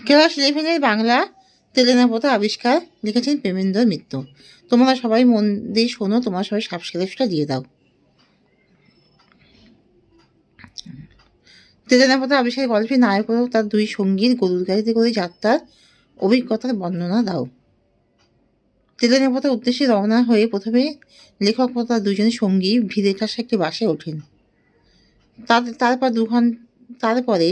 Class 11-এর Bangla Telenapota আবিষ্কার লিখেছেন প্রেমেন্দ্র মিত্র। তোমরা সবাই মন দিয়ে শোনো, তোমরা সবাই সাবস্ক্রাইবটা দিয়ে দাও। তেলেনাপোতা আবিষ্কার গল্পে নায়ক ও তার দুই সঙ্গীর গরুর গাড়িতে করে যাত্রার অভিজ্ঞতার বর্ণনা দাও। তেলেনাপোতার উদ্দেশ্যে রওনা হয়ে প্রথমে লেখক ও তার দুজন সঙ্গী ভিড়ের কাছে একটি বাসে ওঠেন। তারপরে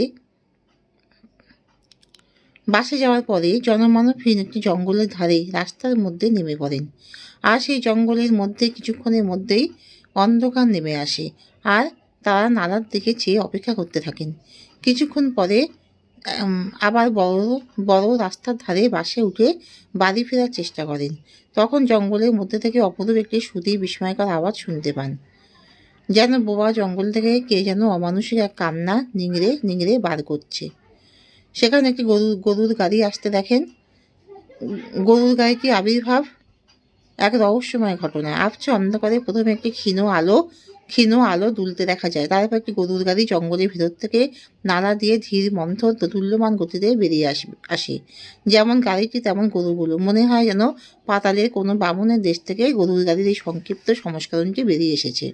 বাসে যাওয়ার পরে জনমানবহীন একটি জঙ্গলের ধারে রাস্তার মধ্যে নেমে পড়েন। আর সেই জঙ্গলের মধ্যে কিছুক্ষণের মধ্যেই অন্ধকার নেমে আসে, আর তারা নালার দিকে চেয়ে অপেক্ষা করতে থাকেন। কিছুক্ষণ পরে আবার বড় বড় রাস্তার ধারে বাসে উঠে বাড়ি ফেরার চেষ্টা করেন। তখন জঙ্গলের মধ্যে থেকে অপরূপ একটি সুদীর বিস্ময়কর আওয়াজ শুনতে পান। যেন বোবা জঙ্গল থেকে কে যেন অমানুষিক এক কান্না নিংড়ে নিংড়ে বার করছে। সেখানে একটি গরুর গাড়ি আসতে দেখেন। গরুর গাড়িটি আবির্ভাব এক রহস্যময় ঘটনা। আবছা অন্ধকারে প্রথমে একটি ক্ষীণ আলো দুলতে দেখা যায়। তারপর একটি গরুর গাড়ি জঙ্গলের ভিতর থেকে নালা দিয়ে ধীর মন্থর তুল্যমান গতিতে বেরিয়ে আসে। যেমন গাড়িটি তেমন গরুগুলো। মনে হয় যেন পাতালের কোনো বামনের দেশ থেকে গরুর গাড়ির এই সংক্ষিপ্ত সংস্করণটি বেরিয়ে এসেছে।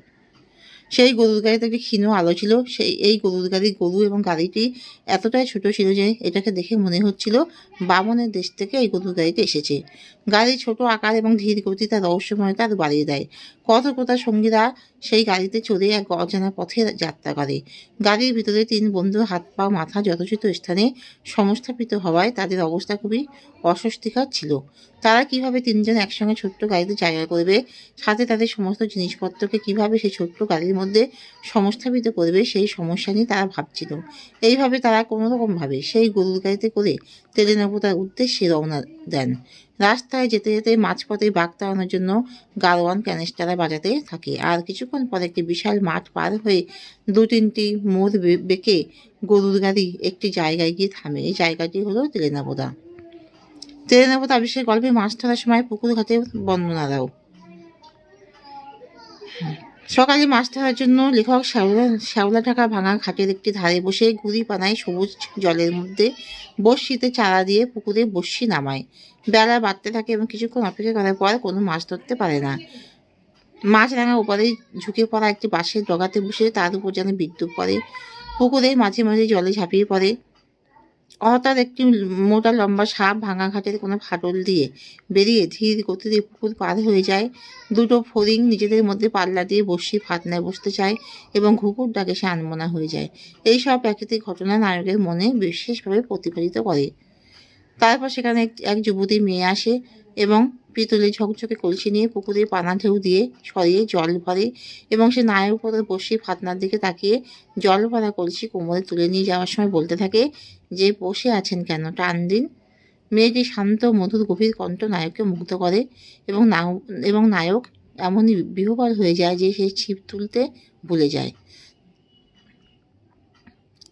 সেই গরুর গাড়িতে একটি ক্ষীণ আলো ছিল। এই গরুর গাড়ির গরু এবং গাড়িটি এতটাই ছোট ছিল যে এটাকে দেখে মনে হচ্ছিল বামনের দেশ থেকে এই গরুর গাড়িতে এসেছে। গাড়ির ছোট আকার এবং ধীর গতি তার রহস্যময়তা আরও বাড়িয়ে দেয়। কথোপকথার সঙ্গীরা সেই গাড়িতে চড়ে এক অজানা পথে যাত্রা করে। গাড়ির ভিতরে তিন বন্ধুর হাত পা মাথা যথোচিত স্থানে সংস্থাপিত হওয়ায় তাদের অবস্থা খুবই অস্বস্তিকর ছিল। তারা কিভাবে তিনজন একসঙ্গে ছোট্ট গাড়িতে জায়গা করবে, সাথে তাদের সমস্ত জিনিসপত্রকে কিভাবে সেই ছোট্ট গাড়ির মধ্যে সংস্থাপিত করবে, সেই সমস্যা নিয়ে তারা ভাবছিল। এইভাবে তারা কোনোরকমভাবে সেই গরুর গাড়িতে করে তেলেনাপোতার উদ্দেশ্যে রওনা দেন। রাস্তায় যেতে যেতে মাঝপথে বাঘ তাড়ানোর জন্য গাড়োয়ান ক্যানিস্টারা বাজাতে থাকে। আর কিছুক্ষণ পরে একটি বিশাল মাঠ পার হয়ে 2-3টি মোড় বেঁকে গরুর গাড়ি একটি জায়গায় গিয়ে থামে। এই জায়গাটি হলো তেলেনাপোতা। তেলেনাপোতা আবিষ্কার গল্পে মাছ ধরার সময় পুকুর ঘাটে বর্ণনা দাও। সকালে মাছ ধরার জন্য লেখক শ্যাওলা ঢাকা ভাঙা ঘাটের একটি ধারে বসে ঘুড়ি পানায় সবুজ জলের মধ্যে বড়শিতে চারা দিয়ে পুকুরে বড়শি নামায়। বেলা বাড়তে থাকে এবং কিছুক্ষণ অপেক্ষা করার পর কোনো মাছ ধরতে পারে না। মাছরাঙা ওপারে ঝুঁকে পড়া একটি বাঁশের ডগাতে বসে তার উপর যেন বিদ্যুৎ পড়ে। পুকুরের মাঝে মাঝে জলে ঝাঁপিয়ে পড়ে। হঠাৎ একটি মোটা লম্বা সাপ ভাঙা ঘাটের কোনো ফাটল দিয়ে বেরিয়ে ধীর গতিতে পুকুর পার হয়ে যায়। দুটো ফড়িং নিজেদের মধ্যে পাল্লা দিয়ে বড়শি ফাতনায় বসতে চায় এবং ঘুঘুর ডাকে সে আনমনা হয়ে যায়। এই সব প্রাকৃতিক ঘটনা নায়কের মনে বিশেষভাবে প্রতিফলিত করে। তারপর সেখানে এক যুবতী মেয়ে আসে এবং পিতলের ঝকঝকে কলসি নিয়ে পুকুরে পানা ঢেউ দিয়ে সরিয়ে জল ভরে এবং সে নায়ের উপরে বসে ফাতনার দিকে তাকিয়ে জল ভরা কলসি কোমরে তুলে নিয়ে যাওয়ার সময় বলতে থাকে যে, বসে আছেন কেন, টান দিন। মেয়েটি শান্ত মধুর গভীর কণ্ঠ নায়ককে মুগ্ধ করে এবং নায়ক এমনই বিহ্বল হয়ে যায় যে সে ছিপ তুলতে ভুলে যায়।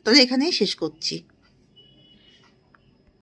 তবে এখানেই শেষ করছি।